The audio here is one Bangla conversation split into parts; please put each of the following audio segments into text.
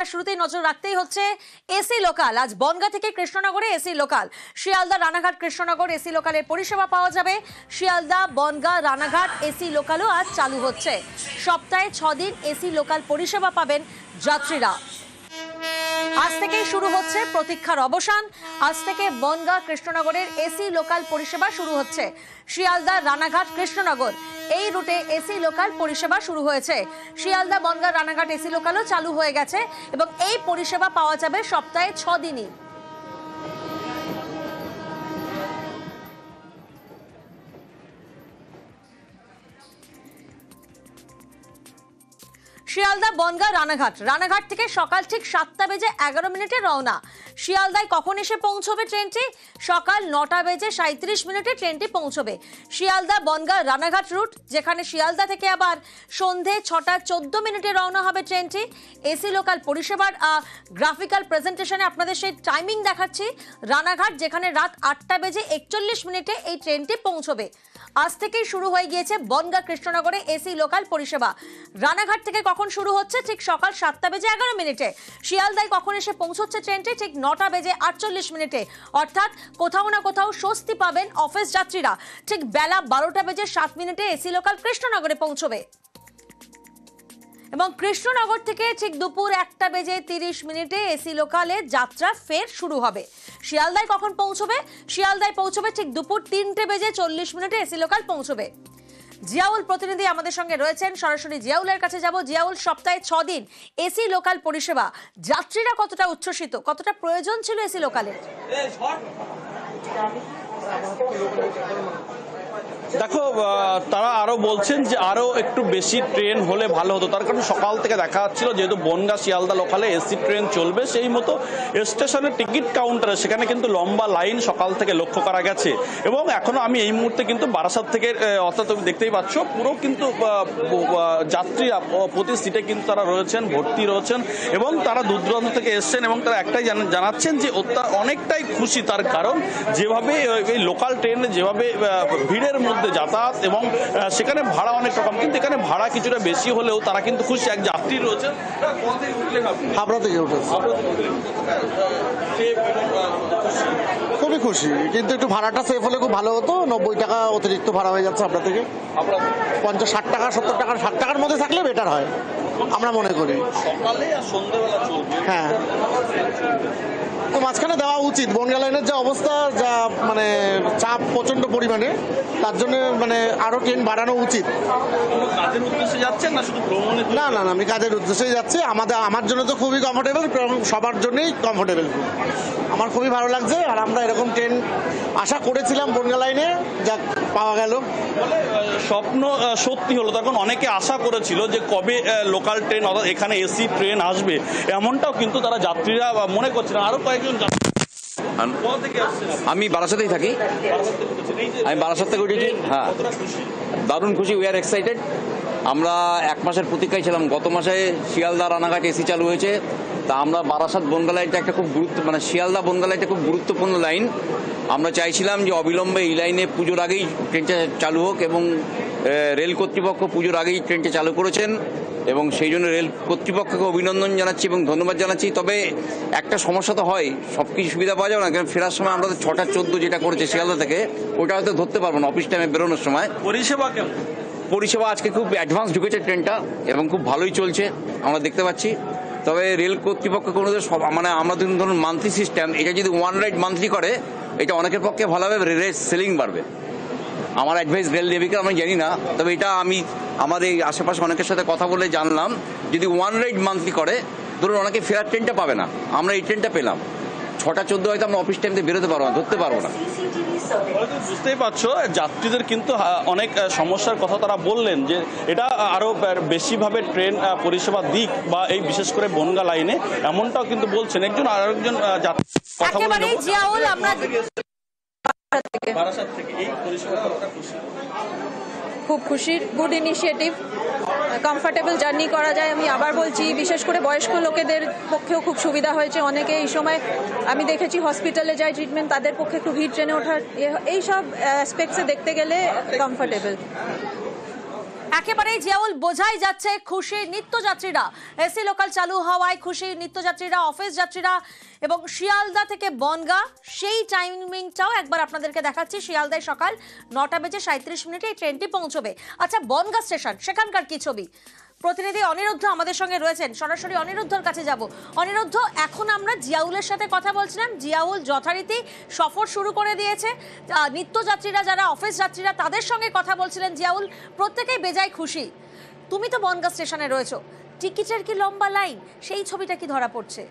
শুরুতেই নজর রাখতেই হচ্ছে এসি লোকাল। আজ বনগাঁ থেকে কৃষ্ণনগরে AC local, Sealdah Ranaghat Krishnanagar AC লোকালের পরিষেবা পাওয়া যাবে। শিয়ালদা বনগাঁ রানাঘাট এসি লোকালও আজ চালু হচ্ছে। সপ্তাহে 6 দিন এসি লোকাল পরিষেবা পাবেন যাত্রীরা। আজ থেকেই শুরু হচ্ছে প্রতীক্ষার অবসান। আজ থেকে বনগাঁ কৃষ্ণনগরের এসি লোকাল পরিষেবা শুরু হচ্ছে। শিয়ালদা রানাঘাট কৃষ্ণনগর এই রুটে এসি লোকাল পরিষেবা শুরু হয়েছে। শিয়ালদা বনগাঁ রানাঘাট এসি লোকালও চালু হয়ে গেছে এবং এই পরিষেবা পাওয়া যাবে সপ্তাহে 6 দিনই। শিয়ালদা বনগাঁ রানাঘাট থেকে সকাল ঠিক 7টা বেজে 11 মিনিটে রওনা। শিয়ালদায় কখন এসে পৌঁছবে ট্রেনটি? সকাল 9টা বেজে 37 মিনিটে ট্রেনটি পৌঁছবে। শিয়ালদা বনগাঁ রানাঘাট রুট, যেখানে শিয়ালদা থেকে আবার সন্ধে 6টা 14 মিনিটে রওনা হবে ট্রেনটি। এসি লোকাল পরিষেবার গ্রাফিক্যাল প্রেজেন্টেশনে আপনাদের সেই টাইমিং দেখাচ্ছি। রানাঘাট, যেখানে রাত 8টা বেজে 41 মিনিটে এই ট্রেনটি পৌঁছবে। আজ থেকেই শুরু হয়ে গিয়েছে বনগাঁ কৃষ্ণনগরে এসি লোকাল পরিষেবা। রানাঘাট থেকে কখন শুরু হচ্ছে? ঠিক সকাল 7টা বেজে 11 মিনিটে। শিয়ালদায় কখন এসে পৌঁছচ্ছে ট্রেনটি? ঠিক 9টা বেজে 48 মিনিটে। অর্থাৎ কোথাও না কোথাও স্বস্তি পাবেন অফিস যাত্রীরা। ঠিক বেলা 12টা বেজে 7 মিনিটে এসি লোকাল কৃষ্ণনগরে পৌঁছবে এবং কৃষ্ণনগর থেকে ঠিক দুপুর 1টা বেজে 30 মিনিটে এসি লোকালের যাত্রা ফের শুরু হবে। শিয়ালদায় কখন পৌঁছবে? শিয়ালদায় পৌঁছবে ঠিক দুপুর 3টে বেজে 40 মিনিটে এসি লোকাল পৌঁছবে। জিয়াউল প্রতিনিধি আমাদের সঙ্গে রয়েছেন, সরাসরি জিয়াউলের কাছে যাব। জিয়াউল, সপ্তাহে 6 দিন এসি লোকাল পরিষেবা, যাত্রীরা কতটা উচ্ছ্বসিত, কতটা প্রয়োজন ছিল এসি লোকালের? দেখো, তারা আরো বলছেন যে আরো একটু বেশি ট্রেন হলে ভালো হতো। তার কারণ সকাল থেকে দেখা যাচ্ছিল যেহেতু বনগাঁ শিয়ালদা লোকালে এসি ট্রেন চলবে, সেই মতো স্টেশনের টিকিট কাউন্টারে সেখানে কিন্তু লম্বা লাইন সকাল থেকে লক্ষ্য করা গেছে। এবং এখনো আমি এই মুহূর্তে কিন্তু বারাসাত থেকে, অর্থাৎ তুমি দেখতেই পাচ্ছ, পুরো কিন্তু যাত্রীরা প্রতি সিটে কিন্তু তারা রয়েছেন, ভর্তি রয়েছেন এবং তারা দূর দূরান্ত থেকে এসছেন এবং তারা একটাই জানাচ্ছেন যে অনেকটাই খুশি। তার কারণ যেভাবে এই লোকাল ট্রেনে যেভাবে ভিড়ের মধ্যে যাতায়াত এবং সেখানে ভাড়া অনেক রকম, কিন্তু এখানে ভাড়া কিছুটা বেশি হলেও তারা কিন্তু খুশি। এক যাত্রী রয়েছে, হাবড়া থেকে উঠেছে, খুবই খুশি, কিন্তু একটু ভাড়াটা সেফ হলে খুব ভালো হতো। 90 টাকা অতিরিক্ত ভাড়া হয়ে যাচ্ছে আপনার থেকে। 50, 60 টাকা, 70 টাকা, 60 টাকার মধ্যে থাকলে বেটার হয় আমরা মনে করি। সকালে আর সন্ধ্যাবেলা চলবে, হ্যাঁ, তো মাঝখানে দেওয়া উচিত। বনগাঁ লাইনের যে অবস্থা, যা মানে চাপ প্রচন্ড পরিমাণে, তার জন্য মানে আরো ট্রেন বাড়ানো উচিত। কাজের উদ্দেশ্যে যাচ্ছেন না শুধু ভ্রমণে? না, আমি কাজের উদ্দেশ্যেই যাচ্ছি। আমার জন্য তো খুবই কমফোর্টেবল, সবার জন্যই কমফোর্টেবল। আমার খুবই ভালো লাগছে। আর আমরা এরকম ট্রেন আশা করেছিলাম বনগাঁ লাইনে, যা পাওয়া গেল। স্বপ্ন সত্যি হলো। তখন অনেকে আশা করেছিল যে কবে লোকাল ট্রেন, অর্থাৎ এখানে এসি ট্রেন আসবে, এমনটাও কিন্তু তারা যাত্রীরা মনে করছিলেন। আরো কয়েকজন আমি বারাসাতেই থাকি, আমি বারাসাত থেকে উঠেছি। হ্যাঁ, দারুণ খুশি, উই আর এক্সাইটেড। আমরা 1 মাসের প্রতীক্ষায় ছিলাম। গত মাসে শিয়ালদা রানাঘাট এসি চালু হয়েছে, তা আমরা বারাসাত বনগাঁ লাইনটা একটা খুব শিয়ালদা বনগাঁ লাইনটা খুব গুরুত্বপূর্ণ লাইন। আমরা চাইছিলাম যে অবিলম্বে এই লাইনে পুজোর আগেই ট্রেনটা চালু হোক এবং রেল কর্তৃপক্ষ পুজোর আগেই ট্রেনটা চালু করেছেন এবং সেই জন্য রেল কর্তৃপক্ষকে অভিনন্দন জানাচ্ছি এবং ধন্যবাদ জানাচ্ছি। তবে একটা সমস্যা তো হয়, সব কিছু সুবিধা পাওয়া যাবে না, কারণ ফেরার সময় আমরা 6টা 14 যেটা করেছে শিয়ালদা থেকে, ওটা হয়তো ধরতে পারবো না অফিস টাইমে বেরোনোর সময়। পরিষেবা কেমন? পরিষেবা আজকে খুব অ্যাডভান্স ঢুকেছে ট্রেনটা এবং খুব ভালোই চলছে আমরা দেখতে পাচ্ছি। তবে রেল কর্তৃপক্ষকে অনুরোধ, মানে আমরা ধরুন মান্থলি সিস্টেম, এটা যদি ওয়ান রাইড মান্থলি করে, এটা অনেকের পক্ষে ভালো হবে, রেল সেলিং বাড়বে। আমার অ্যাডভাইস রেল নেভিকে, আমি জানি না, তবে এটা আমি আমাদের আশেপাশে অনেকের সাথে কথা বলে জানলাম, যদি ওয়ান রাইড মান্থলি করে, ধরুন অনেকে ফেরার ট্রেনটা পাবে না, আমরা এই ট্রেনটা পেলাম। 6টা 14 হয়তো আমরা অফিস টাইমে বেরোতে পারবো না, ধরতে পারবো না। বুঝতেই পারছো, যাত্রীদের কিন্তু অনেক সমস্যার কথা তারা বললেন যে এটা আরো বেশিভাবে ট্রেন পরিষেবা দিক, বা এই বিশেষ করে বনগাঁ লাইনে, এমনটাও কিন্তু বলছেন। একজন আরেকজন কথা বলে নেব। জিয়াউল, আমরা খুব খুশির, গুড ইনিশিয়েটিভ, কমফোর্টেবল জার্নি করা যায়। আমি আবার বলছি, বিশেষ করে বয়স্ক লোকেদের পক্ষেও খুব সুবিধা হয়েছে। অনেকে এই সময় আমি দেখেছি হসপিটালে যায় ট্রিটমেন্ট, তাদের পক্ষে একটু ভিড় ট্রেনে ওঠার, এই সব অ্যাসপেক্টসে দেখতে গেলে কমফোর্টেবল। একেবারেই জিয়াউল বোঝাই যাচ্ছে খুশি নিত্যযাত্রীরা, এসি লোকাল চালু হওয়ায় খুশি নিত্যযাত্রীরা, অফিস যাত্রীরা। এবং শিয়ালদা থেকে বনগাঁ সেই টাইমিংটাও একবার আপনাদেরকে দেখাচ্ছি। শিয়ালদায় সকাল 9:37 এই ট্রেনটি পৌঁছবে। আচ্ছা, বনগাঁ স্টেশন সেখানকার কি ছবি? প্রতিনিধি অনিরুদ্ধ আমাদের সঙ্গে রয়েছেন, সরাসরি অনিরুদ্ধর কাছে যাব। অনিরুদ্ধ, এখন আমরা জিয়াউলের সাথে কথা বলছিলাম, জিয়াউল যথারীতি সফর শুরু করে দিয়েছে। নিত্যযাত্রীরা যারা অফিস যাত্রীরা তাদের সঙ্গে কথা বলছিলেন জিয়াউল, প্রত্যেকেই বেজায় খুশি। তুমি তো বনগাঁ স্টেশনে রয়েছো, টিকিটের কি লম্বা লাইন, সেই ছবিটা কি ধরা পড়ছে?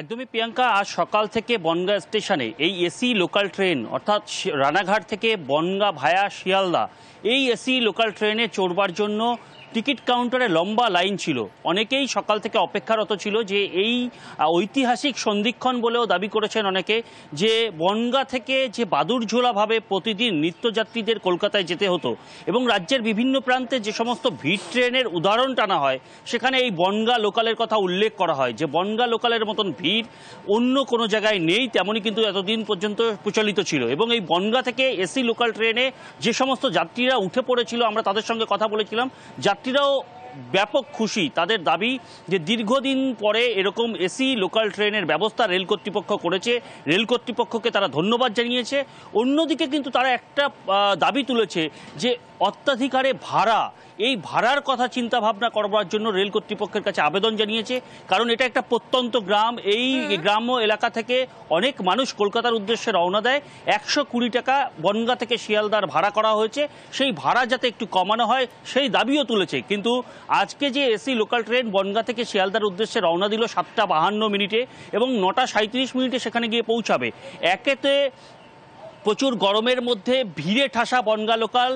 একদমই প্রিয়াঙ্কা, আজ সকাল থেকে বনগাঁ স্টেশনে এই এসি লোকাল ট্রেন অর্থাৎ রানাঘাট থেকে বনগাঁ ভায়া শিয়ালদা, এই এসি লোকাল ট্রেনে চড়বার জন্য টিকিট কাউন্টারে লম্বা লাইন ছিল। অনেকেই সকাল থেকে অপেক্ষারত ছিল যে এই ঐতিহাসিক সন্ধিক্ষণ বলেও দাবি করেছেন অনেকে, যে বনগাঁ থেকে যে বাদুড়ঝোলাভাবে প্রতিদিন নিত্যযাত্রীদের কলকাতায় যেতে হতো এবং রাজ্যের বিভিন্ন প্রান্তে যে সমস্ত ভিড় ট্রেনের উদাহরণ টানা হয়, সেখানে এই বনগাঁ লোকালের কথা উল্লেখ করা হয় যে বনগাঁ লোকালের মতন ভিড় অন্য কোনো জায়গায় নেই, তেমনই কিন্তু এতদিন পর্যন্ত প্রচলিত ছিল। এবং এই বনগাঁ থেকে এসি লোকাল ট্রেনে যে সমস্ত যাত্রীরা উঠে পড়েছিল, আমরা তাদের সঙ্গে কথা বলেছিলাম, যাত্রীরাও ব্যাপক খুশি। তাদের দাবি যে দীর্ঘদিন পরে এরকম এসি লোকাল ট্রেনের ব্যবস্থা রেল কর্তৃপক্ষ করেছে, রেল কর্তৃপক্ষকে তারা ধন্যবাদ জানিয়েছে। অন্যদিকে কিন্তু তারা একটা দাবি তুলেছে যে অত্যাধিকারে ভাড়া, এই ভাড়ার কথা চিন্তা ভাবনা করবার জন্য রেল কর্তৃপক্ষের কাছে আবেদন জানিয়েছে। কারণ এটা একটা প্রত্যন্ত গ্রাম, এই গ্রাম্য এলাকা থেকে অনেক মানুষ কলকাতার উদ্দেশ্যে রওনা দেয়। 120 টাকা বনগাঁ থেকে শিয়ালদার ভাড়া করা হয়েছে, সেই ভাড়া যাতে একটু কমানো হয় সেই দাবিও তুলেছে। কিন্তু আজকে যে এসি লোকাল ট্রেন বনগাঁ থেকে শিয়ালদার উদ্দেশ্যে রওনা দিল 7:52 এবং 9:37 সেখানে গিয়ে পৌঁছাবে। একেতে প্রচুর গরমের মধ্যে ভিড়ে ঠাসা বনগাঁ লোকাল,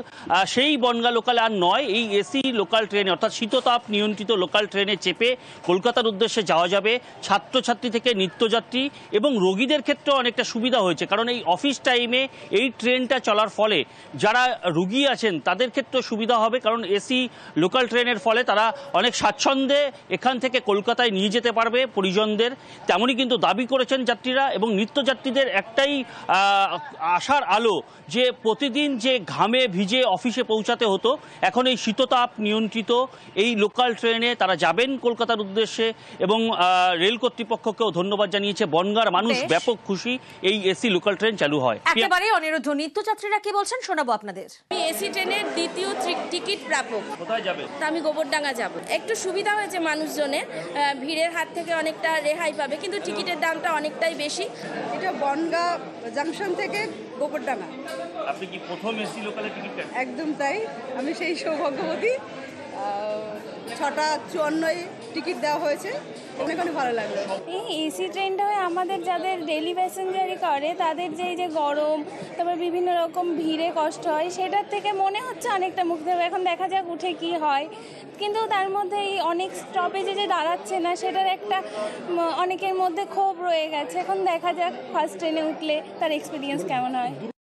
সেই বনগাঁ লোকাল আর নয়, এই এসি লোকাল ট্রেনে অর্থাৎ শীততাপ নিয়ন্ত্রিত লোকাল ট্রেনে চেপে কলকাতার উদ্দেশ্যে যাওয়া যাবে। ছাত্রছাত্রী থেকে নিত্যযাত্রী এবং রোগীদের ক্ষেত্রেও অনেকটা সুবিধা হয়েছে, কারণ এই অফিস টাইমে এই ট্রেনটা চলার ফলে যারা রুগী আছেন তাদের ক্ষেত্রেও সুবিধা হবে, কারণ এসি লোকাল ট্রেনের ফলে তারা অনেক স্বাচ্ছন্দ্যে এখান থেকে কলকাতায় নিয়ে যেতে পারবে পরিজনদের। তেমনই কিন্তু দাবি করেছেন যাত্রীরা এবং নিত্যযাত্রীদের একটাই আশার আলো যে প্রতিদিন যে ঘামে ভিজে অফিসে পৌঁছাতে হতো, এখন এই শীততাপ নিয়ন্ত্রিত এই লোকাল ট্রেনে তারা যাবেন কলকাতার উদ্দেশ্যে। এবং রেল কর্তৃপক্ষকেও ধন্যবাদ জানিয়েছে। বনগাঁর মানুষ ব্যাপক খুশি এই এসি লোকাল ট্রেন চালু হয়। একেবারে অনিরুদ্ধ, নিত্যযাত্রীরা কি বলছেন শোনাবো আপনাদের। আমি এসি ট্রেনের দ্বিতীয় টিকিট প্রাপক। কোথায় যাবে? তা আমি গোবরডাঙ্গা যাব। একটু সুবিধা হয়েছে মানুষজনের, ভিড়ের হাত থেকে অনেকটা রেহাই পাবে, কিন্তু টিকিটের দামটা অনেকটাই বেশি। এটা বনগাঁ জাংশন থেকে গোবরডাঙ্গা। আপনি কি প্রথম এসি লোকালে টিকিট কাটবেন? একদম তাই, আমি সেই সৌভাগ্যবতী। 6:54 টিকিট দেওয়া হয়েছে, অনেক অনেক ভালো লাগলো। এই এসি ট্রেনটা হয় আমাদের যাদের ডেলি প্যাসেঞ্জারি করে তাদের যে এই যে গরম, তারপর বিভিন্ন রকম ভিড়ে কষ্ট হয়, সেটার থেকে মনে হচ্ছে অনেকটা মুক্তি হবে। এখন দেখা যাক উঠে কি হয়, কিন্তু তার মধ্যে এই অনেক স্টপেজে যে দাঁড়াচ্ছে না, সেটার একটা অনেকের মধ্যে ক্ষোভ রয়ে গেছে। এখন দেখা যাক ফার্স্ট ট্রেনে উঠলে তার এক্সপিরিয়েন্স কেমন হয়।